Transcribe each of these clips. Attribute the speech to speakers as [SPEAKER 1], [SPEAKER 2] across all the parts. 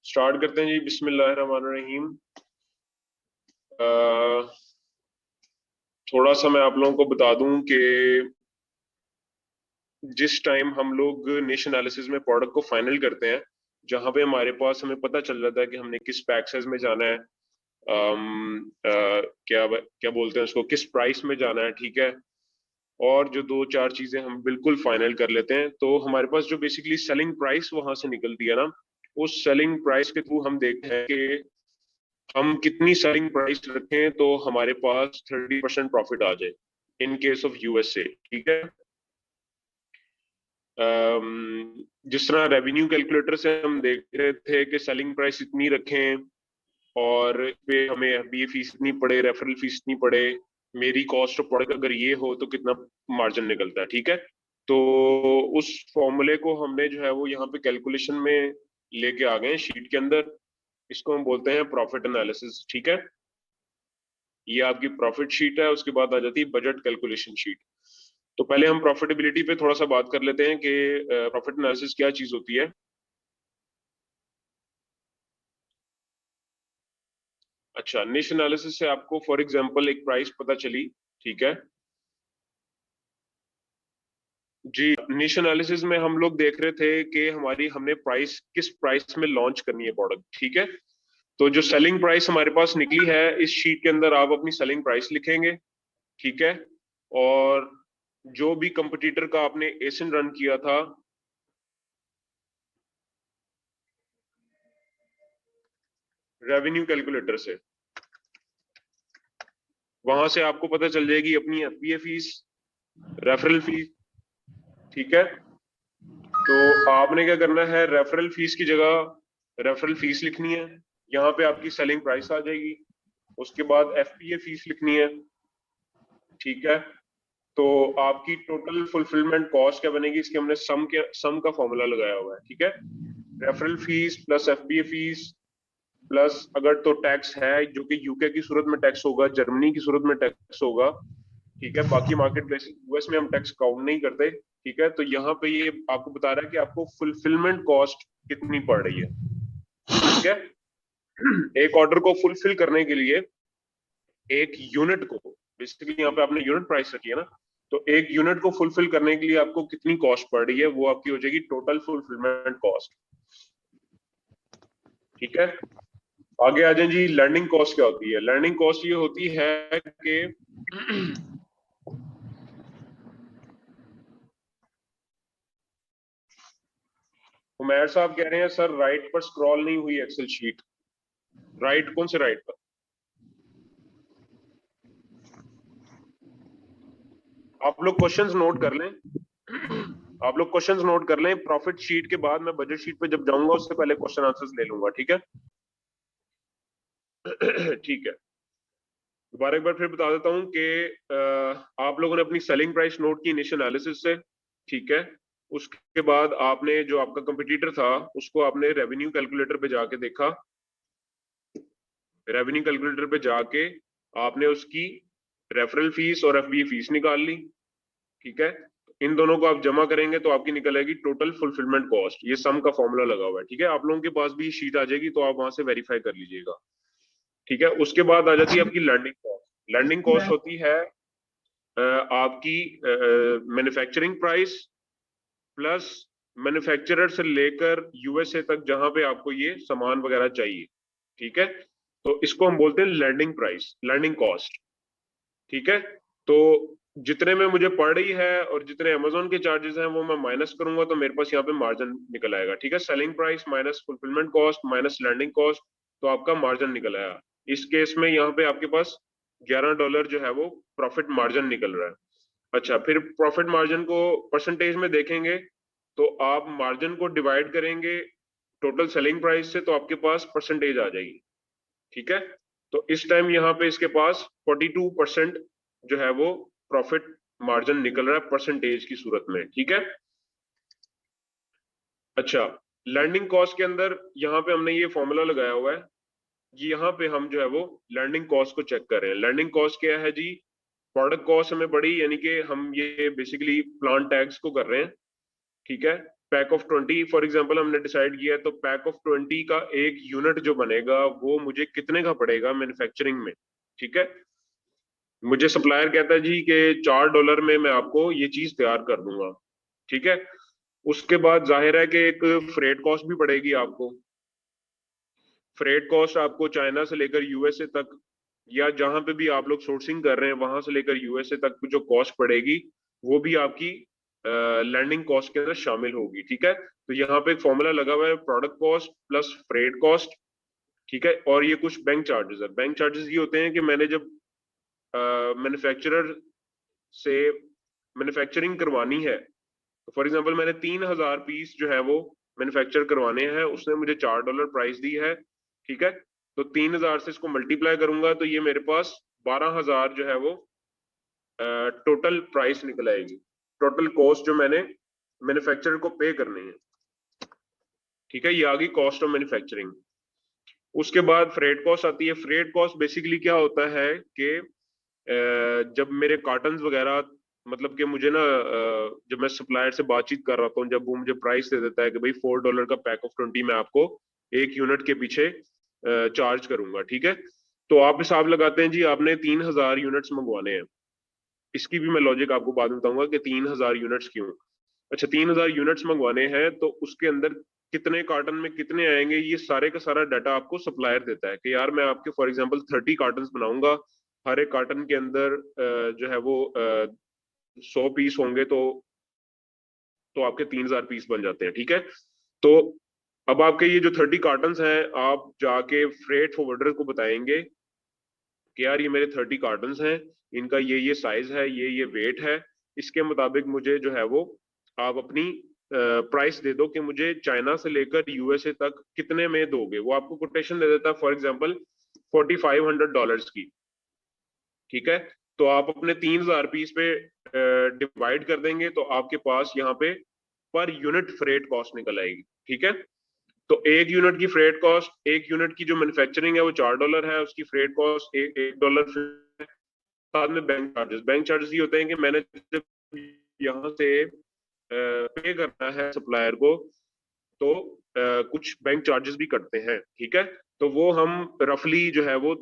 [SPEAKER 1] Start करते हैं जी। बिस्मिल्लाहिर्रहमानिर्रहीम। अ, थोड़ा सा मैं आप लोगों को बता दूं कि जिस टाइम हम लोग निश एनालिसिस में प्रोडक्ट को फाइनल करते हैं, जहां पे हमारे पास हमें पता चल जाता है कि हमने किस पैक साइज में जाना है, क्या क्या बोलते हैं उसको, किस प्राइस में जाना है, ठीक है। और जो दो चार चीजें हम बिल्कुल फाइनल कर लेते हैं, तो हमारे पास जो बेसिकली सेलिंग प्राइस वहां से निकलती है ना, उस सेलिंग प्राइस के थ्रू हम देखते हैं कि हम कितनी सेलिंग प्राइस रखें तो हमारे पास 30% प्रॉफिट आ जाए इन केस ऑफ यूएसए, ठीक है। जिस तरह रेवेन्यू कैलकुलेटर से हम देख रहे थे कि सेलिंग प्राइस इतनी रखें और पे हमें एफबीए फीस इतनी पड़े, रेफरल फीस इतनी पड़े, मेरी कॉस्ट ऑफ प्रोडक्ट अगर ये हो तो कितना मार्जिन निकलता है, ठीक है। तो उस फॉर्मूले को हमने जो है वो यहाँ पे कैलकुलेशन में लेके आ गए हैं शीट के अंदर। इसको हम बोलते हैं प्रॉफिट एनालिसिस, ठीक है। ये आपकी प्रॉफिट शीट है, उसके बाद आ जाती है बजट कैलकुलेशन शीट। तो पहले हम प्रॉफिटेबिलिटी पे थोड़ा सा बात कर लेते हैं कि प्रॉफिट एनालिसिस क्या चीज होती है। अच्छा, निश एनालिसिस से आपको फॉर एग्जांपल एक प्राइस पता चली, ठीक है जी। निश एनालिसिस में हम लोग देख रहे थे कि हमारी हमने प्राइस किस प्राइस में लॉन्च करनी है प्रोडक्ट, ठीक है। तो जो सेलिंग प्राइस हमारे पास निकली है, इस शीट के अंदर आप अपनी सेलिंग प्राइस लिखेंगे, ठीक है। और जो भी कंपटीटर का आपने एसिन रन किया था, रेवेन्यू कैलकुलेटर से, वहां से आपको पता चल जाएगी अपनी एफपीए फीस, रेफरल फीस, ठीक है। तो आपने क्या करना है, रेफरल फीस की जगह रेफरल फीस लिखनी है, यहाँ पे आपकी सेलिंग प्राइस आ जाएगी। उसके बाद एफपीए फीस लिखनी है, ठीक है। तो आपकी टोटल फुलफिलमेंट कॉस्ट क्या बनेगी, इसके हमने सम का फॉर्मूला लगाया हुआ है, ठीक है। Referral fees plus FPA fees plus अगर तो टैक्स है, जो कि यूके की सूरत में टैक्स होगा, जर्मनी की सूरत में टैक्स होगा, ठीक है। बाकी मार्केट प्लेस यूएस में हम टैक्स काउंट नहीं करते, ठीक है। तो यहाँ पे ये आपको बता रहा है कि आपको फुलफिलमेंट कॉस्ट कितनी पड़ रही है, ठीक है। एक ऑर्डर को फुलफिल करने के लिए एक यूनिट को, बेसिकली यहाँ पे आपने यूनिट प्राइस रखी है ना, तो एक यूनिट को फुलफिल करने के लिए आपको कितनी कॉस्ट पड़ रही है, वो आपकी हो जाएगी टोटल फुलफिलमेंट कॉस्ट, ठीक है। आगे आ जाए जी, लर्निंग कॉस्ट क्या होती है। लर्निंग कॉस्ट ये होती है कि उमैर साहब कह रहे हैं सर राइट पर स्क्रॉल नहीं हुई एक्सेल शीट। राइट कौन से राइट पर? आप लोग क्वेश्चंस नोट कर लें, आप लोग क्वेश्चंस नोट कर लें। प्रॉफिट शीट के बाद मैं बजट शीट पे जब जाऊंगा उससे पहले क्वेश्चन आंसर्स ले लूंगा, ठीक है। ठीक है, दोबारा एक बार फिर बता देता हूं कि आप लोगों ने अपनी सेलिंग प्राइस नोट की इनिशियल एनालिसिस से, ठीक है। उसके बाद आपने जो आपका कंपटीटर था उसको आपने रेवेन्यू कैलकुलेटर पे जाके देखा, रेवेन्यू कैलकुलेटर पे जाके आपने उसकी रेफरल फीस और एफबीए फीस निकाल ली, ठीक है। इन दोनों को आप जमा करेंगे तो आपकी निकल आएगी टोटल फुलफिलमेंट कॉस्ट। ये सम का फॉर्मूला लगा हुआ है, ठीक है। आप लोगों के पास भी शीट आ जाएगी, तो आप वहां से वेरीफाई कर लीजिएगा, ठीक है। उसके बाद आ जाती है आपकी लर्निंग कॉस्ट। लर्निंग कॉस्ट होती है आपकी मैन्युफैक्चरिंग प्राइस प्लस मैन्युफैक्चरर से लेकर यूएसए तक जहां पे आपको ये सामान वगैरह चाहिए, ठीक है। तो इसको हम बोलते हैं लर्निंग प्राइस, लर्निंग कॉस्ट, ठीक है। तो जितने में मुझे पड़ रही है और जितने अमेजोन के चार्जेस हैं वो मैं माइनस करूंगा, तो मेरे पास यहाँ पे मार्जिन निकल आएगा, ठीक है। Selling price minus fulfilment cost minus learning cost, तो आपका मार्जिन निकल आया। इस केस में यहाँ पे आपके पास $11 जो है वो प्रॉफिट मार्जिन निकल रहा है। अच्छा, फिर प्रॉफिट मार्जिन को परसेंटेज में देखेंगे, तो आप मार्जिन को डिवाइड करेंगे टोटल सेलिंग प्राइस से, तो आपके पास परसेंटेज आ जाएगी, ठीक है। तो इस टाइम यहाँ पे इसके पास 42% जो है वो प्रॉफिट मार्जिन निकल रहा है परसेंटेज की सूरत में, ठीक है। अच्छा, लर्निंग कॉस्ट के अंदर यहाँ पे हमने ये फॉर्मूला लगाया हुआ है, ये यहाँ पे हम जो है वो लर्निंग कॉस्ट को चेक कर रहे हैं। लर्निंग कॉस्ट क्या है जी, प्रोडक्ट कॉस्ट हमें पड़ी, यानी कि हम ये बेसिकली प्लांट टैग्स को कर रहे हैं, ठीक है। पैक ऑफ 20 फॉर एग्जांपल हमने डिसाइड किया है, तो पैक ऑफ 20 का एक यूनिट जो बनेगा वो मुझे कितने का पड़ेगा मैन्युफैक्चरिंग में, ठीक है। मुझे सप्लायर कहता है जी कि $4 में मैं आपको ये चीज तैयार कर दूंगा, ठीक है। उसके बाद जाहिर है कि एक फ्रेट कॉस्ट भी पड़ेगी आपको। फ्रेट कॉस्ट आपको चाइना से लेकर यूएसए तक, या जहां पे भी आप लोग सोर्सिंग कर रहे हैं वहां से लेकर यूएसए तक जो कॉस्ट पड़ेगी वो भी आपकी लैंडिंग कॉस्ट के अंदर शामिल होगी, ठीक है। तो यहाँ पे एक फॉर्मूला लगा हुआ है, product cost plus freight cost, ठीक है। और ये कुछ बैंक चार्जेस है। बैंक चार्जेस ये होते हैं कि मैंने जब मैन्युफैक्चरर से मैन्युफैक्चरिंग करवानी है, तो फॉर एग्जांपल मैंने 3000 पीस जो है वो मैन्युफैक्चर करवाने हैं, उसने मुझे $4 प्राइस दी है, ठीक है। तो 3000 से इसको मल्टीप्लाई करूंगा तो ये मेरे पास 12000 जो है वो टोटल प्राइस निकल आएगी, टोटल कॉस्ट जो मैंने मैन्युफैक्चरर को पे करनी है, ठीक है। ये आ गई कॉस्ट ऑफ मैन्युफैक्चरिंग। उसके बाद फ्रेट कॉस्ट आती है। फ्रेट कॉस्ट बेसिकली क्या होता है कि जब मेरे कार्टन्स वगैरह, मतलब कि मुझे ना जब मैं सप्लायर से बातचीत कर रहा हूँ, जब वो मुझे प्राइस दे देता है कि भाई $4 का पैक ऑफ 20 मैं आपको एक यूनिट के पीछे चार्ज करूंगा, ठीक है। तो आप हिसाब लगाते हैं जी, आपने 3000 यूनिट्स मंगवाने हैं। इसकी भी मैं लॉजिक आपको बाद में बताऊंगा कि 3000 यूनिट्स क्यों। अच्छा, 3000 यूनिट्स मंगवाने हैं तो उसके अंदर कितने कार्टन में कितने आएंगे, ये सारे का सारा डाटा आपको सप्लायर देता है कि यार मैं आपके फॉर एग्जांपल 30 कार्टन बनाऊंगा, हर एक कार्टन के अंदर जो है वो 100 पीस होंगे, तो आपके 3000 पीस बन जाते हैं, ठीक है। तो अब आपके ये जो 30 कार्टन हैं, आप जाके फ्रेट फॉरवर्डर को बताएंगे कि यार ये मेरे 30 कार्टन हैं, इनका ये साइज है, ये वेट है, इसके मुताबिक मुझे जो है वो आप अपनी प्राइस दे दो कि मुझे चाइना से लेकर यूएसए तक कितने में दोगे। वो आपको कोटेशन दे देता है फॉर एग्जांपल $4500 की, ठीक है। तो आप अपने 3000 पीस पे डिवाइड कर देंगे तो आपके पास यहाँ पे पर यूनिट फ्रेट कॉस्ट निकल आएगी, ठीक है। तो एक यूनिट की फ्रेट कॉस्ट, एक यूनिट की जो मैन्युफैक्चरिंग है वो $4 है, उसकी फ्रेट कॉस्ट $1। साथ में बैंक चार्जेस ये होते हैं कि मैंने जब यहाँ से पे करना है सप्लायर को, तो कुछ बैंक चार्जेस भी कटते हैं, ठीक है। तो वो हम रफली जो है वो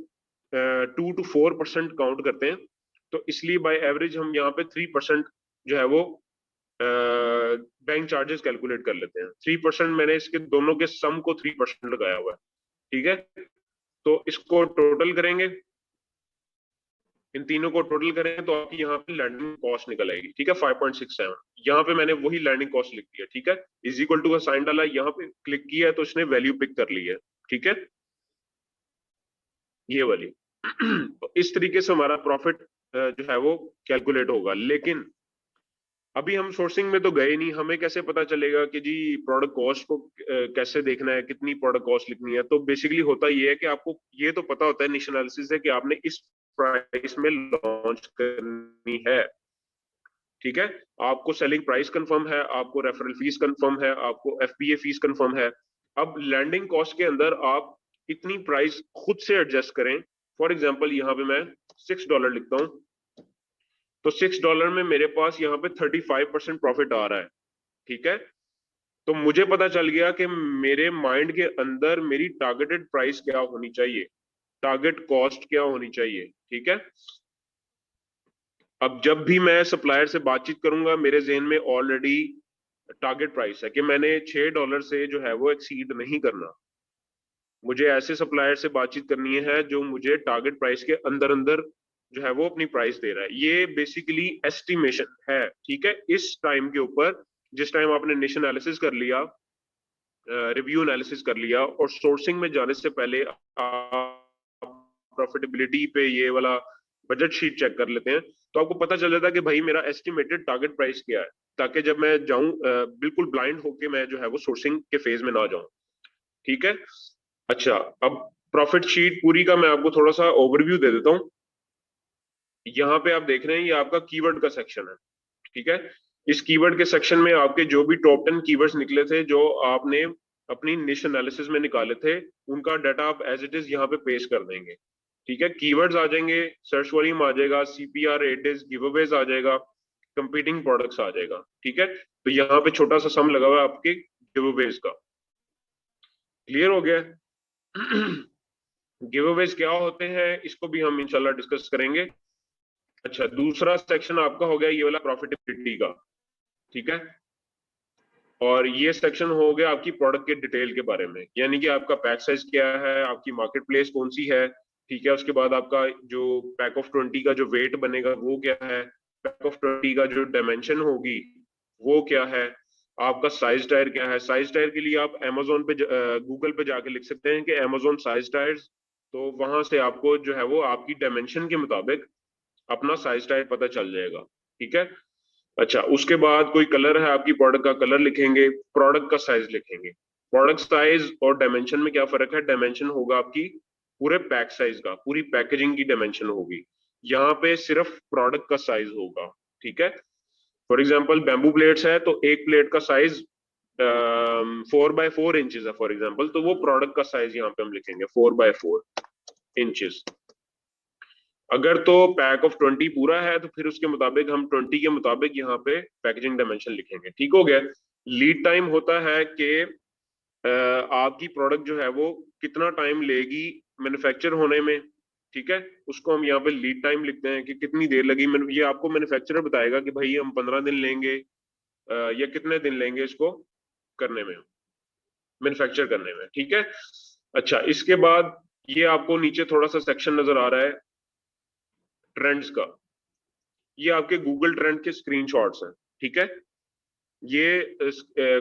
[SPEAKER 1] 2 to 4% काउंट करते हैं। तो इसलिए बाय एवरेज हम यहाँ पे 3% जो है वो बैंक चार्जेस कैलकुलेट कर लेते हैं। 3% मैंने इसके दोनों के सम को 3% लगाया हुआ है, ठीक है। तो इसको टोटल करेंगे, इन तीनों को टोटल करें तो आपकी यहाँ पे लैंडिंग कॉस्ट निकल आएगी, ठीक है, 5.67। यहाँ पे मैंने वही लैंडिंग कॉस्ट लिख दिया, ठीक है। इज इक्वल टू का साइन डाला, यहाँ पे क्लिक किया है तो इसने वैल्यू पिक कर ली है, ठीक है, ये वाली। तो इस तरीके से हमारा प्रॉफिट जो है वो कैलकुलेट होगा। लेकिन अभी हम सोर्सिंग में तो गए नहीं, हमें कैसे पता चलेगा कि जी प्रोडक्ट कॉस्ट को कैसे देखना है, कितनी प्रोडक्ट कॉस्ट लिखनी है। तो बेसिकली होता ये है कि आपको ये तो पता होता है, निश एनालिसिस है कि आपने इस प्राइस में लॉन्च करनी है, ठीक है। आपको सेलिंग प्राइस कंफर्म है, आपको रेफरल फीस कंफर्म है, आपको एफबीए फीस कंफर्म है। अब लैंडिंग कॉस्ट के अंदर आप इतनी प्राइस खुद से एडजस्ट करें। फॉर एग्जांपल यहाँ पे मैं $6 लिखता हूँ, तो $6 में मेरे पास यहाँ पे 35% प्रॉफिट आ रहा है, ठीक है। तो मुझे पता चल गया कि मेरे माइंड के अंदर मेरी टारगेटेड प्राइस क्या होनी चाहिए, टारगेट कॉस्ट क्या होनी चाहिए, ठीक है। अब जब भी मैं सप्लायर से बातचीत करूंगा, मेरे जहन में ऑलरेडी टारगेट प्राइस है कि मैंने $6 से जो है वो एक्सीड नहीं करना। मुझे ऐसे सप्लायर से बातचीत करनी है जो मुझे टारगेट प्राइस के अंदर अंदर जो है वो अपनी प्राइस दे रहा है। ये बेसिकली एस्टिमेशन है, ठीक है। इस टाइम के ऊपर, जिस टाइम आपने निश एनालिसिस कर लिया, रिव्यू एनालिसिस कर लिया, और सोर्सिंग में जाने से पहले आप प्रॉफिटेबिलिटी पे ये वाला बजट शीट चेक कर लेते हैं, तो आपको पता चल जाता है कि भाई मेरा एस्टिमेटेड टारगेट प्राइस क्या है, ताकि जब मैं जाऊं बिल्कुल ब्लाइंड होके मैं जो है वो सोर्सिंग के फेज में ना जाऊं, ठीक है। अच्छा, अब प्रॉफिट शीट पूरी का मैं आपको थोड़ा सा ओवरव्यू दे देता हूं। यहाँ पे आप देख रहे हैं ये आपका कीवर्ड का सेक्शन है, ठीक है। इस कीवर्ड के सेक्शन में आपके जो भी टॉप 10 कीवर्ड्स निकले थे, जो आपने अपनी निश एनालिसिस में निकाले थे, उनका डाटा आप एज इट इज यहाँ पे पेश कर देंगे, ठीक है। कीवर्ड्स आ जाएंगे, सर्च वॉल्यूम आ जाएगा, सीपीआर, रेट, गिव अवेज आ जाएगा, कंपीटिंग प्रोडक्ट्स आ जाएगा। ठीक है, तो यहाँ पे छोटा सा सम लगा हुआ है आपके गिवअवेज का। क्लियर हो गया? गिवअवेज क्या होते हैं इसको भी हम इंशाल्लाह डिस्कस करेंगे। अच्छा, दूसरा सेक्शन आपका हो गया ये वाला प्रॉफिटेबिलिटी का। ठीक है, और ये सेक्शन हो गया आपकी प्रोडक्ट के डिटेल के बारे में, यानी कि आपका पैक साइज क्या है, आपकी मार्केट प्लेस कौन सी है। ठीक है, उसके बाद आपका जो पैक ऑफ 20 का जो वेट बनेगा वो क्या है, पैक ऑफ 20 का जो डायमेंशन होगी वो क्या है, आपका साइज टायर क्या है। साइज टायर के लिए आप अमेजोन पे गूगल पे जाके लिख सकते हैं कि अमेजोन साइज टायर्स, तो वहां से आपको जो है वो आपकी डायमेंशन के मुताबिक अपना साइज टायर पता चल जाएगा। ठीक है, अच्छा, उसके बाद कोई कलर है आपकी प्रोडक्ट का, कलर लिखेंगे, प्रोडक्ट का साइज लिखेंगे। प्रोडक्ट साइज और डायमेंशन में क्या फर्क है, डायमेंशन होगा आपकी पूरे पैक साइज का, पूरी पैकेजिंग की डायमेंशन होगी, यहाँ पे सिर्फ प्रोडक्ट का साइज होगा। ठीक है, फॉर एग्जाम्पल बैम्बू प्लेट्स है तो एक प्लेट का साइज 4x4 इंचेस है फॉर एग्जाम्पल, तो वो प्रोडक्ट का साइज यहाँ पे हम लिखेंगे 4x4 इंचेस। अगर तो पैक ऑफ 20 पूरा है तो फिर उसके मुताबिक हम 20 के मुताबिक यहाँ पे पैकेजिंग डायमेंशन लिखेंगे। ठीक हो गया? लीड टाइम होता है कि आपकी प्रोडक्ट जो है वो कितना टाइम लेगी मैन्युफैक्चर होने में। ठीक है, उसको हम यहाँ पे लीड टाइम लिखते हैं कि कितनी देर लगी। ये आपको मैन्युफैक्चरर बताएगा कि भाई हम 15 दिन लेंगे या कितने दिन लेंगे इसको करने में, मैन्युफैक्चर करने में। ठीक है, अच्छा, इसके बाद ये आपको नीचे थोड़ा सा सेक्शन नजर आ रहा है ट्रेंड्स का, ये आपके गूगल ट्रेंड के स्क्रीनशॉट्स हैं। ठीक है, ये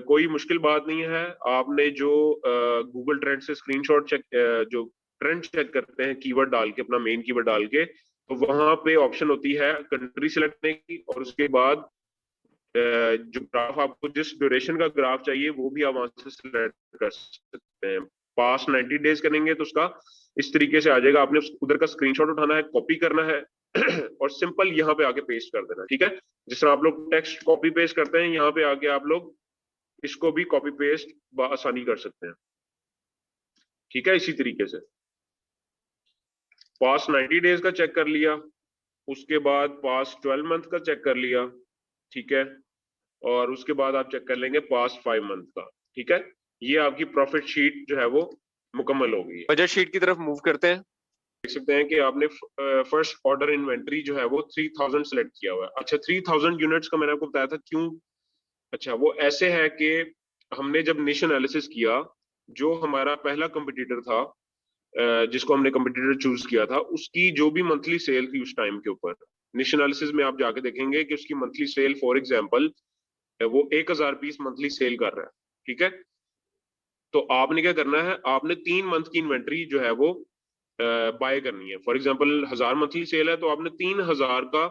[SPEAKER 1] कोई मुश्किल बात नहीं है, आपने जो गूगल ट्रेंड से स्क्रीनशॉट चेक जो ट्रेंड चेक करते हैं कीवर्ड डाल के, अपना मेन कीवर्ड डाल के, तो वहां पे ऑप्शन होती है कंट्री सिलेक्ट करने की, और उसके बाद जो ग्राफ आपको जिस ड्यूरेशन का ग्राफ चाहिए वो भी आप वहां से सिलेक्ट कर सकते हैं। पास 90 डेज करेंगे तो उसका इस तरीके से आ जाएगा, आपने उधर का स्क्रीनशॉट उठाना है, कॉपी करना है और सिंपल यहाँ पे आके पेस्ट कर देना। ठीक है, जिस तरह आप लोग टेक्स्ट कॉपी पेस्ट करते हैं, यहाँ पे आके आप लोग इसको भी कॉपी पेस्ट आसानी कर सकते हैं। ठीक है, इसी तरीके से पास 90 डेज का चेक कर लिया, उसके बाद पास 12 मंथ का चेक कर लिया। ठीक है, और उसके बाद आप चेक कर लेंगे पास 5 मंथ का। ठीक है, ये आपकी प्रॉफिट शीट जो है वो मुकम्मल हो गई है। बजट शीट की तरफ मूव करते हैं। देख सकते हैं कि आपने फर्स्ट ऑर्डर इन्वेंट्री जो है वो 3000 सेलेक्ट किया हुआ है। अच्छा, 3000 यूनिट्स का मैंने आपको बताया था क्यों। अच्छा, वो ऐसे है कि हमने जब निश एनालिसिस किया, जो हमारा पहला कंपटीटर था जिसको हमने कंपटीटर चूज किया था, उसकी जो भी मंथली सेल थी उस टाइम के ऊपर, निश एनालिसिस में आप जाके देखेंगे कि उसकी मंथली सेल फॉर एग्जाम्पल वो 1000 पीस मंथली सेल कर रहा है। ठीक है, तो आपने क्या करना है, आपने 3 मंथ की इन्वेंट्री जो है वो बाय करनी है। फॉर एग्जांपल 1000 मंथली सेल है तो आपने 3000 का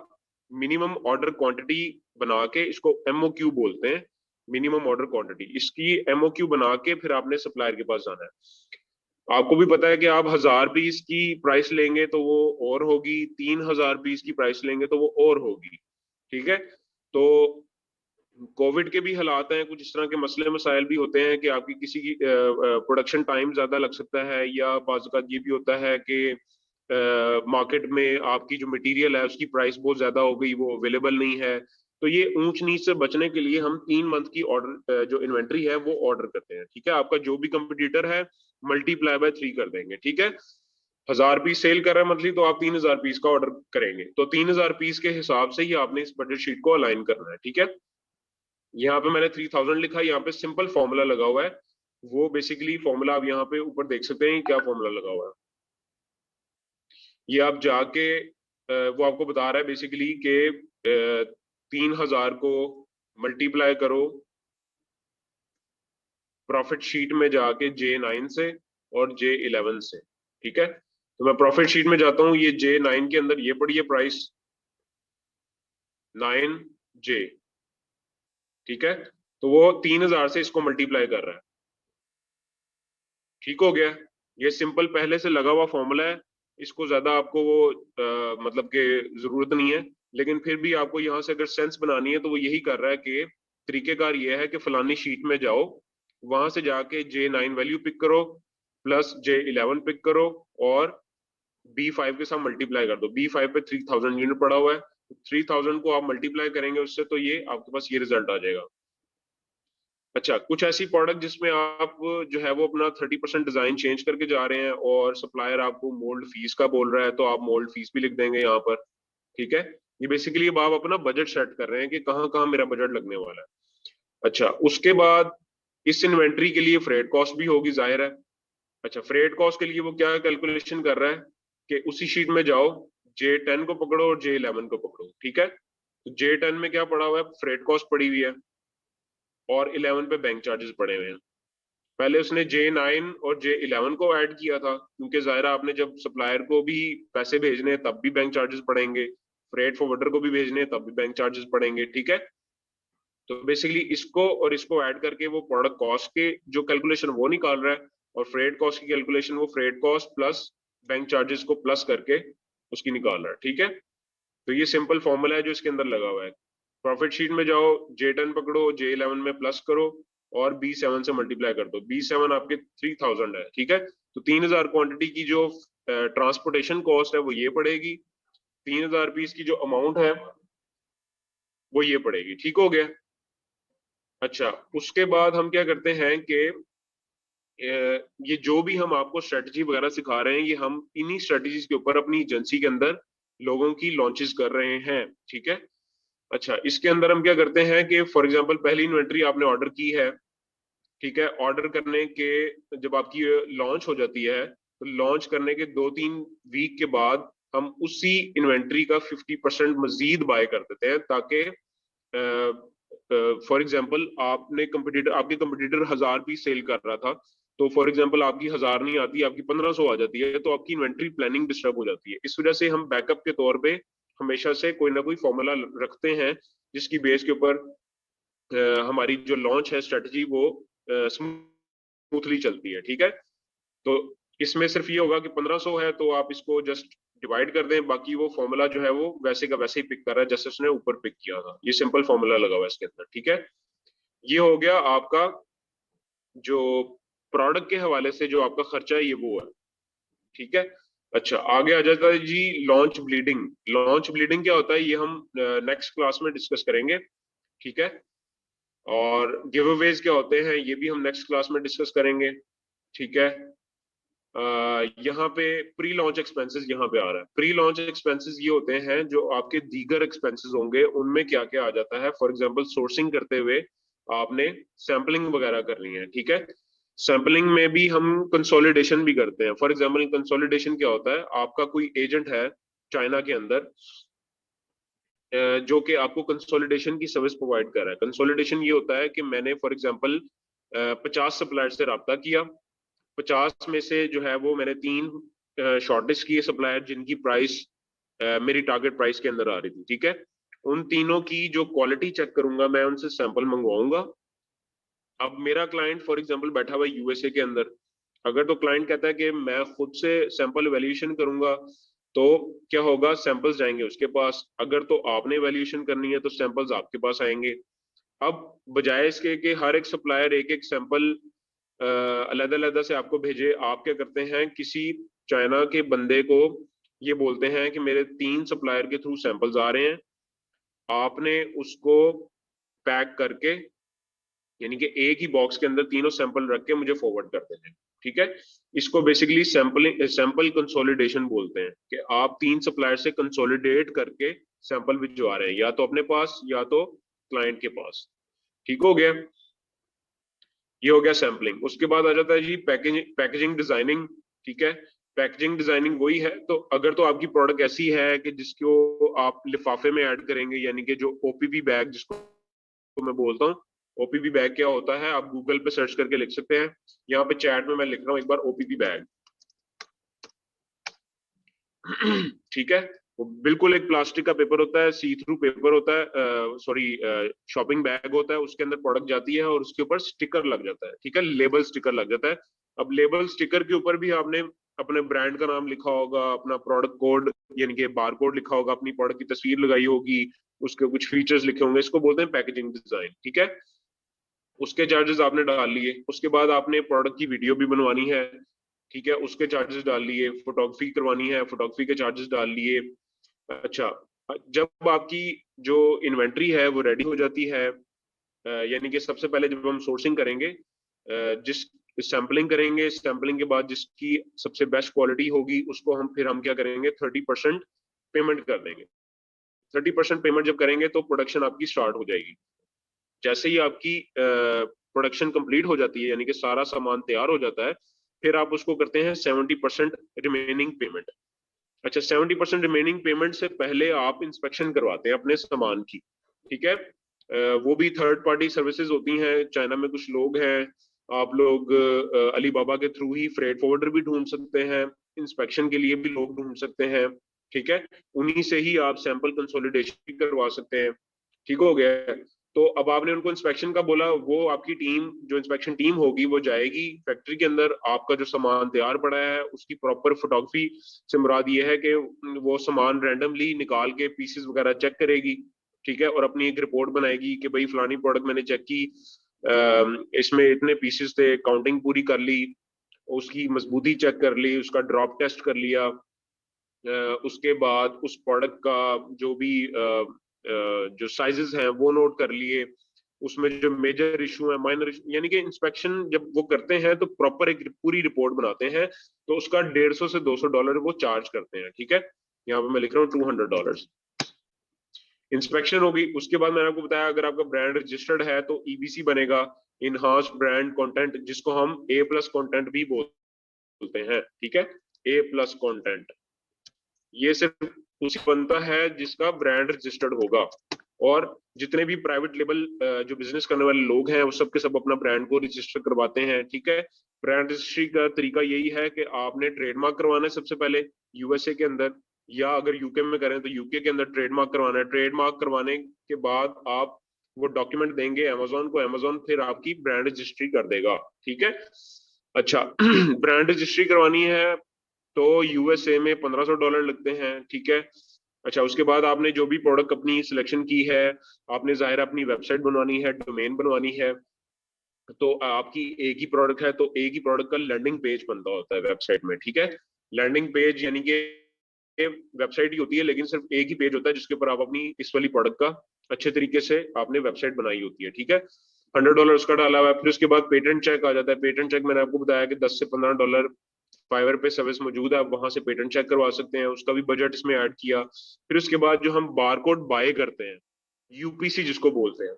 [SPEAKER 1] मिनिमम ऑर्डर क्वांटिटी बना के, इसको एमओक्यू बोलते हैं, मिनिमम ऑर्डर क्वांटिटी, इसकी एमओक्यू बना के फिर आपने सप्लायर के पास जाना है। आपको भी पता है कि आप 1000 पीस की प्राइस लेंगे तो वो और होगी, 3000 पीस की प्राइस लेंगे तो वो और होगी। ठीक है, तो कोविड के भी हालात हैं, कुछ इस तरह के मसले मसाइल भी होते हैं कि आपकी किसी की प्रोडक्शन टाइम ज्यादा लग सकता है, या बाज़ ये भी होता है कि मार्केट में आपकी जो मटेरियल है उसकी प्राइस बहुत ज्यादा हो गई, वो अवेलेबल नहीं है। तो ये ऊंच नीच से बचने के लिए हम 3 मंथ की ऑर्डर जो इन्वेंट्री है वो ऑर्डर करते हैं। ठीक है, आपका जो भी कंपटीटर है मल्टीप्लाई बाय 3 कर देंगे। ठीक है, 1000 पीस सेल कर रहा है मंथली तो आप 3000 पीस का ऑर्डर करेंगे, तो 3000 पीस के हिसाब से ही आपने इस बजट शीट को अलाइन करना है। ठीक है, यहाँ पे मैंने 3000 लिखा, यहाँ पे सिंपल फॉर्मूला लगा हुआ है, वो बेसिकली फॉर्मूला आप यहाँ पे ऊपर देख सकते हैं क्या फॉर्मूला लगा हुआ है। ये आप जाके वो आपको बता रहा है बेसिकली कि 3000 को मल्टीप्लाई करो प्रॉफिट शीट में जाके J9 से और J11 से। ठीक है, तो मैं प्रॉफिट शीट में जाता हूँ, ये J9 के अंदर ये पड़ी है प्राइस 9J। ठीक है, तो वो 3000 से इसको मल्टीप्लाई कर रहा है। ठीक हो गया, ये सिंपल पहले से लगा हुआ फॉर्मूला है, इसको ज्यादा आपको वो मतलब के जरूरत नहीं है, लेकिन फिर भी आपको यहाँ से अगर सेंस बनानी है तो वो यही कर रहा है कि तरीकेकार ये है कि फलानी शीट में जाओ, वहां से जाके J9 वैल्यू पिक करो प्लस J11 पिक करो और B5 के साथ मल्टीप्लाई कर दो। B5 पे 3000 यूनिट पड़ा हुआ है, 3000 को आप मल्टीप्लाई करेंगे उससे, तो ये आपके पास ये रिजल्ट आ जाएगा। अच्छा, कुछ ऐसी प्रोडक्ट जिसमें आप जो है वो अपना 30% डिजाइन चेंज करके जा रहे हैं और सप्लायर आपको मोल्ड फीस का बोल रहा है, तो आप मोल्ड फीस भी लिख देंगे यहाँ पर। ठीक है, ये बेसिकली अब आप अपना बजट सेट कर रहे हैं कि कहाँ कहाँ मेरा बजट लगने वाला है। अच्छा, उसके बाद इस इन्वेंट्री के लिए फ्रेट कॉस्ट भी होगी, जाहिर है। अच्छा, फ्रेट कॉस्ट के लिए वो क्या कैलकुलेशन कर रहा है कि उसी शीट में जाओ, J10 को पकड़ो और J11 को पकड़ो। ठीक है, तो J10 में क्या पड़ा हुआ है, फ्रेट कॉस्ट पड़ी हुई है, और 11 पे बैंक चार्जेस पड़े हुए हैं। पहले उसने J9 और J11 को ऐड किया था, क्योंकि जाहिर है आपने जब सप्लायर को भी पैसे भेजने हैं तब भी बैंक चार्जेस पड़ेंगे, फ्रेट फॉरवर्डर को भी भेजने हैं तब भी बैंक चार्जेस पड़ेंगे। ठीक है, तो बेसिकली इसको और इसको ऐड करके वो प्रोडक्ट कॉस्ट के जो कैलकुलेशन वो निकाल रहा है, और फ्रेट कॉस्ट की कैलकुलेशन वो freight cost plus bank charges को प्लस करके उसकी निकाल रहा है। ठीक है, तो ये सिंपल फॉर्मूला है जो इसके अंदर लगा हुआ है। प्रॉफिट शीट में जाओ, J10 पकड़ो, J11 में प्लस करो और B7 से मल्टीप्लाई कर दो। B7 आपके 3000 है। ठीक है, तो 3000 क्वांटिटी की जो ट्रांसपोर्टेशन कॉस्ट है वो ये पड़ेगी, 3000 पीस की जो अमाउंट है वो ये पड़ेगी। ठीक हो गया। अच्छा, उसके बाद हम क्या करते हैं कि ये जो भी हम आपको स्ट्रेटजी वगैरह सिखा रहे हैं, ये हम इन्हीं स्ट्रेटजीज के ऊपर अपनी एजेंसी के अंदर लोगों की लॉन्चेस कर रहे हैं। ठीक है, अच्छा, इसके अंदर हम क्या करते हैं कि फॉर एग्जांपल पहली इन्वेंट्री आपने ऑर्डर की है। ठीक है, ऑर्डर करने के जब आपकी लॉन्च हो जाती है, तो लॉन्च करने के 2-3 वीक के बाद हम उसी इन्वेंट्री का 50% मजीद बाय कर देते हैं, ताकि फॉर एग्जांपल आपने कंपटीटर आपके कंपटीटर 1000 पीस सेल कर रहा था, तो फॉर एग्जांपल आपकी 1000 नहीं आती, आपकी 1500 आ जाती है, तो आपकी इन्वेंट्री प्लानिंग डिस्टर्ब हो जाती है। इस वजह से हम बैकअप के तौर पे हमेशा से कोई ना कोई फॉर्मूला रखते हैं, जिसकी बेस के ऊपर हमारी जो लॉन्च है स्ट्रेटजी वो स्मूथली चलती है। ठीक है, तो इसमें सिर्फ ये होगा कि 1500 है तो आप इसको जस्ट डिवाइड कर दें, बाकी वो फॉर्मूला जो है वो वैसे का वैसे ही पिक कर रहा है जैसे उसने ऊपर पिक किया था। ये सिंपल फॉर्मूला लगा हुआ है इसके अंदर। ठीक है, ये हो गया आपका जो प्रोडक्ट के हवाले से जो आपका खर्चा है ये वो है। ठीक है, अच्छा, आगे आ जाता है जी लॉन्च ब्लीडिंग। लॉन्च ब्लीडिंग क्या होता है ये हम नेक्स्ट क्लास में डिस्कस करेंगे। ठीक है, और गिव अवेज क्या होते हैं ये भी हम नेक्स्ट क्लास में डिस्कस करेंगे। ठीक है, यहाँ पे प्री लॉन्च एक्सपेंसेस यहाँ पे आ रहा है। प्री लॉन्च एक्सपेंसेस ये होते हैं जो आपके दीगर एक्सपेंसेस होंगे, उनमें क्या क्या आ जाता है। फॉर एग्जांपल सोर्सिंग करते हुए आपने सैम्पलिंग वगैरह करनी है। ठीक है, सैम्पलिंग में भी हम कंसोलिडेशन भी करते हैं। फॉर एग्जांपल कंसोलिडेशन क्या होता है, आपका कोई एजेंट है चाइना के अंदर जो कि आपको कंसोलिडेशन की सर्विस प्रोवाइड कर रहा है। कंसोलिडेशन ये होता है कि मैंने फॉर एग्जांपल 50 सप्लायर से रब्ता किया, 50 में से जो है वो मैंने 3 शॉर्टेज किए सप्लायर जिनकी प्राइस मेरी टारगेट प्राइस के अंदर आ रही थी। ठीक है, उन तीनों की जो क्वालिटी चेक करूंगा, मैं उनसे सैंपल मंगवाऊंगा। अब मेरा क्लाइंट फॉर एग्जांपल बैठा हुआ यूएसए के अंदर, अगर तो क्लाइंट कहता है कि मैं खुद से सैंपल वैल्यूएशन करूंगा, तो क्या होगा, सैंपल्स जाएंगे उसके पास। अगर तो आपने वैल्यूएशन करनी है तो सैंपल्स आपके पास आएंगे। अब बजाय इसके कि हर एक सप्लायर एक एक सैंपल अलग अलग से आपको भेजे, आप क्या करते हैं, किसी चाइना के बंदे को ये बोलते हैं कि मेरे 3 सप्लायर के थ्रू सैंपल्स आ रहे हैं, आपने उसको पैक करके, यानी कि एक ही बॉक्स के अंदर तीनों सैंपल रख के मुझे फॉरवर्ड कर देते हैं। ठीक है, इसको बेसिकली सैंपल कंसोलिडेशन बोलते हैं, कि आप 3 सप्लायर से कंसोलिडेट करके सैंपल भिजवा रहे हैं, या तो अपने पास या तो क्लाइंट के पास। ठीक हो गया, ये हो गया सैम्पलिंग। उसके बाद आ जाता है जी पैकेजिंग डिजाइनिंग। ठीक है, पैकेजिंग डिजाइनिंग वही है, तो अगर तो आपकी प्रोडक्ट ऐसी है कि जिसको आप लिफाफे में ऐड करेंगे, यानी कि जो ओपीपी बैग जिसको मैं बोलता हूँ, ओपीपी बैग क्या होता है आप गूगल पे सर्च करके लिख सकते हैं। यहाँ पे चैट में मैं लिख रहा हूँ एक बार ओपीपी बैग। ठीक है, वो बिल्कुल एक प्लास्टिक का पेपर होता है, सी थ्रू पेपर होता है, सॉरी शॉपिंग बैग होता है, उसके अंदर प्रोडक्ट जाती है और उसके ऊपर स्टिकर लग जाता है। ठीक है, लेबल स्टिकर लग जाता है। अब लेबल स्टिकर के ऊपर भी आपने अपने ब्रांड का नाम लिखा होगा, अपना प्रोडक्ट कोड यानी कि बार कोड लिखा होगा, अपनी प्रोडक्ट की तस्वीर लगाई होगी, उसके कुछ फीचर्स लिखे होंगे, इसको बोलते हैं पैकेजिंग डिजाइन। ठीक है, उसके चार्जेस आपने डाल लिए। उसके बाद आपने प्रोडक्ट की वीडियो भी बनवानी है। ठीक है, उसके चार्जेस डाल लिए। फोटोग्राफी करवानी है, फोटोग्राफी के चार्जेस डाल लिए। अच्छा, जब आपकी जो इन्वेंट्री है वो रेडी हो जाती है, यानी कि सबसे पहले जब हम सोर्सिंग करेंगे, जिस सैम्पलिंग करेंगे, सैम्पलिंग के बाद जिसकी सबसे बेस्ट क्वालिटी होगी उसको हम क्या करेंगे, 30% पेमेंट कर देंगे। 30% पेमेंट जब करेंगे तो प्रोडक्शन आपकी स्टार्ट हो जाएगी। जैसे ही आपकी प्रोडक्शन कंप्लीट हो जाती है, यानी कि सारा सामान तैयार हो जाता है, फिर आप उसको करते हैं 70% रिमेनिंग पेमेंट। अच्छा, 70% रिमेनिंग पेमेंट से पहले आप इंस्पेक्शन करवाते हैं अपने सामान की, ठीक है। वो भी थर्ड पार्टी सर्विसेज होती हैं, चाइना में कुछ लोग हैं, आप लोग अलीबाबा के थ्रू ही फ्रेट फॉरवर्डर भी ढूंढ सकते हैं, इंस्पेक्शन के लिए भी लोग ढूंढ सकते हैं, ठीक है। उन्हीं से ही आप सैंपल कंसोलिडेशन भी करवा सकते हैं, ठीक हो गया। तो अब आपने उनको इंस्पेक्शन का बोला, वो आपकी टीम, जो इंस्पेक्शन टीम होगी, वो जाएगी फैक्ट्री के अंदर, आपका जो सामान तैयार पड़ा है उसकी प्रॉपर फोटोग्राफी से मुराद ये है कि वो सामान रैंडमली निकाल के पीसेस वगैरह चेक करेगी, ठीक है, और अपनी एक रिपोर्ट बनाएगी कि भाई फलानी प्रोडक्ट मैंने चेक की, इसमें इतने पीसेस थे, काउंटिंग पूरी कर ली, उसकी मजबूती चेक कर ली, उसका ड्रॉप टेस्ट कर लिया, उसके बाद उस प्रोडक्ट का जो भी जो साइजेस हैं वो नोट कर लिए, उसमें जो मेजर इशू है, माइनर इशू, यानी कि इंस्पेक्शन जब वो करते हैं तो प्रॉपर एक पूरी रिपोर्ट बनाते हैं, तो उसका 150 से $200 वो चार्ज करते हैं, ठीक है। यहाँ पे मैं लिख रहा हूँ $200 इंस्पेक्शन होगी। उसके बाद मैंने आपको बताया अगर आपका ब्रांड रजिस्टर्ड है तो ईबीसी बनेगा, इनहांस ब्रांड कंटेंट, जिसको हम A+ कंटेंट भी बोलते हैं, ठीक है, A+ कंटेंट। ये सिर्फ उसी बनता है जिसका ब्रांड रजिस्टर्ड होगा, और जितने भी प्राइवेट लेबल जो बिजनेस करने वाले लोग हैं वो सब के सब अपना ब्रांड को रजिस्टर करवाते हैं, ठीक है। ब्रांड रजिस्ट्री का तरीका यही है कि आपने ट्रेडमार्क करवाना है सबसे पहले यूएसए के अंदर, या अगर यूके में करें तो यूके के अंदर ट्रेडमार्क करवाना है। ट्रेडमार्क करवाने के बाद आप वो डॉक्यूमेंट देंगे अमेजोन को, अमेजोन फिर आपकी ब्रांड रजिस्ट्री कर देगा, ठीक है। अच्छा ब्रांड रजिस्ट्री करवानी है तो यूएसए में $1500 लगते हैं, ठीक है। अच्छा, उसके बाद आपने जो भी प्रोडक्ट अपनी सिलेक्शन की है, आपने जाहिर अपनी वेबसाइट बनवानी है, डोमेन बनवानी है, तो आपकी एक ही प्रोडक्ट है तो एक ही प्रोडक्ट का लैंडिंग पेज बनता होता है वेबसाइट में, ठीक है। लैंडिंग पेज यानी कि वेबसाइट ही होती है लेकिन सिर्फ एक ही पेज होता है जिसके ऊपर आप अपनी इस वाली प्रोडक्ट का अच्छे तरीके से आपने वेबसाइट बनाई होती है, ठीक है। $100 उसका डाला हुआ है। फिर उसके बाद पेटेंट चेक आ जाता है। पेटेंट चेक मैंने आपको बताया कि $10 से $15 फाइवर पे सर्विस मौजूद है, आप वहां से पेटेंट चेक करवा सकते हैं, उसका भी बजट इसमें ऐड किया। फिर उसके बाद जो हम बारकोड बाय करते हैं, यूपीसी जिसको बोलते हैं,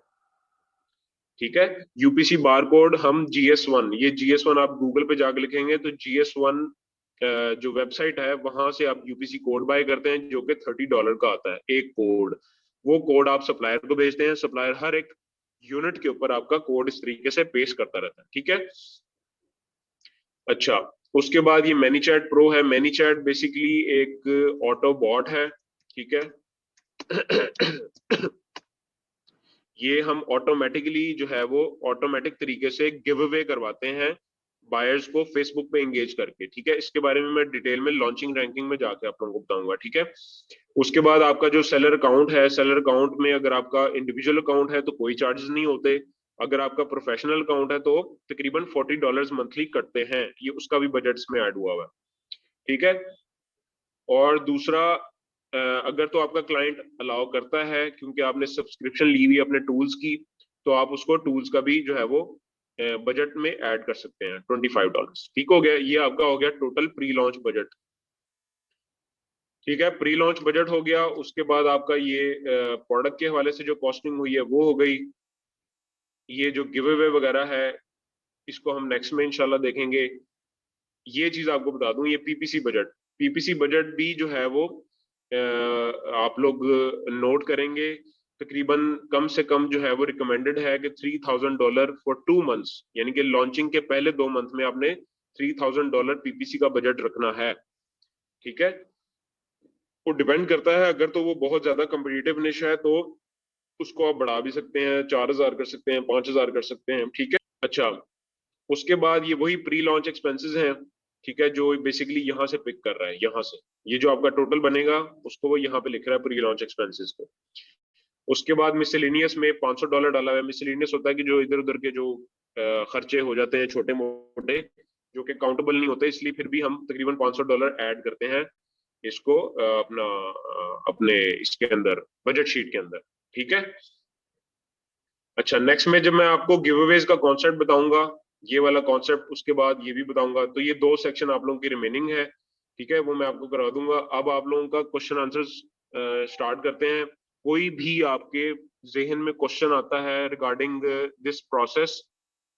[SPEAKER 1] ठीक है, यूपीसी बारकोड हम GS1, ये GS1 आप गूगल पे जाकर लिखेंगे तो GS1 जो वेबसाइट है वहां से आप यूपीसी कोड बाय करते हैं जो कि $30 का आता है एक कोड। वो कोड आप सप्लायर को भेजते हैं, सप्लायर हर एक यूनिट के ऊपर आपका कोड इस तरीके से पेश करता रहता है, ठीक है। अच्छा, उसके बाद ये मैनीचैट प्रो है। मैनीचैट बेसिकली एक ऑटो बॉट है, ठीक है। ये हम ऑटोमेटिकली जो है वो ऑटोमेटिक तरीके से गिव अवे करवाते हैं बायर्स को फेसबुक पे एंगेज करके, ठीक है। इसके बारे में मैं डिटेल में लॉन्चिंग रैंकिंग में जाके आप लोगों को बताऊंगा, ठीक है। उसके बाद आपका जो सेलर अकाउंट है, सेलर अकाउंट में अगर आपका इंडिविजुअल अकाउंट है तो कोई चार्जेस नहीं होते, अगर आपका प्रोफेशनल अकाउंट है तो तकरीबन $40 मंथली कटते हैं, ये उसका भी बजट इसमें ऐड हुआ हुआ है, ठीक है। और दूसरा, अगर तो आपका क्लाइंट अलाउ करता है, क्योंकि आपने सब्सक्रिप्शन ली हुई अपने टूल्स की, तो आप उसको टूल्स का भी जो है वो बजट में ऐड कर सकते हैं, $25, ठीक हो गया। ये आपका हो गया टोटल प्री लॉन्च बजट, ठीक है। प्री लॉन्च बजट हो गया। उसके बाद आपका ये प्रोडक्ट के हवाले से जो कॉस्टिंग हुई है वो हो गई। ये जो गिव अवे वगैरह है इसको हम नेक्स्ट में इंशाल्लाह देखेंगे। ये चीज आपको बता दूं, ये पीपीसी बजट भी जो है वो आप लोग नोट करेंगे। तकरीबन कम से कम जो है वो रिकमेंडेड है कि $3000 फॉर 2 मंथ्स, यानी कि लॉन्चिंग के पहले 2 मंथ में आपने $3000 पीपीसी का बजट रखना है, ठीक है। वो डिपेंड करता है, अगर तो वो बहुत ज्यादा कम्पिटिटिव निश है तो उसको आप बढ़ा भी सकते हैं, 4000 कर सकते हैं, 5000 कर सकते हैं, ठीक है। अच्छा, उसके बाद ये वही प्री लॉन्च एक्सपेंसेस हैं, ठीक है, जो बेसिकली यहाँ से पिक कर रहा है, यहाँ से ये जो आपका टोटल बनेगा उसको वो यहाँ पे लिख रहा है प्री लॉन्च एक्सपेंसेस को। उसके बाद मिसलेनियस में $500 डाला हुआ है। मिसलेनियस होता है कि जो इधर उधर के जो खर्चे हो जाते हैं छोटे मोटे, जो कि काउंटेबल नहीं होते, इसलिए फिर भी हम तकरीबन $500 ऐड करते हैं इसको अपने इसके अंदर बजट शीट के अंदर। ठीक है। अच्छा, नेक्स्ट में जब मैं आपको गिव अवेज का कॉन्सेप्ट बताऊंगा, ये वाला कॉन्सेप्ट, उसके बाद ये भी बताऊंगा, तो ये 2 सेक्शन आप लोगों की रिमेनिंग है। ठीक है, वो मैं आपको करा दूंगा। अब आप लोगों का क्वेश्चन आंसर्स स्टार्ट करते हैं। कोई भी आपके जहन में क्वेश्चन आता है regarding this process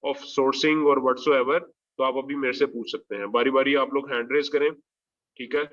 [SPEAKER 1] of sourcing और व्हाट्सोएवर, तो आप अभी मेरे से पूछ सकते हैं। बारी बारी आप लोग हैंड रेज करें। ठीक है।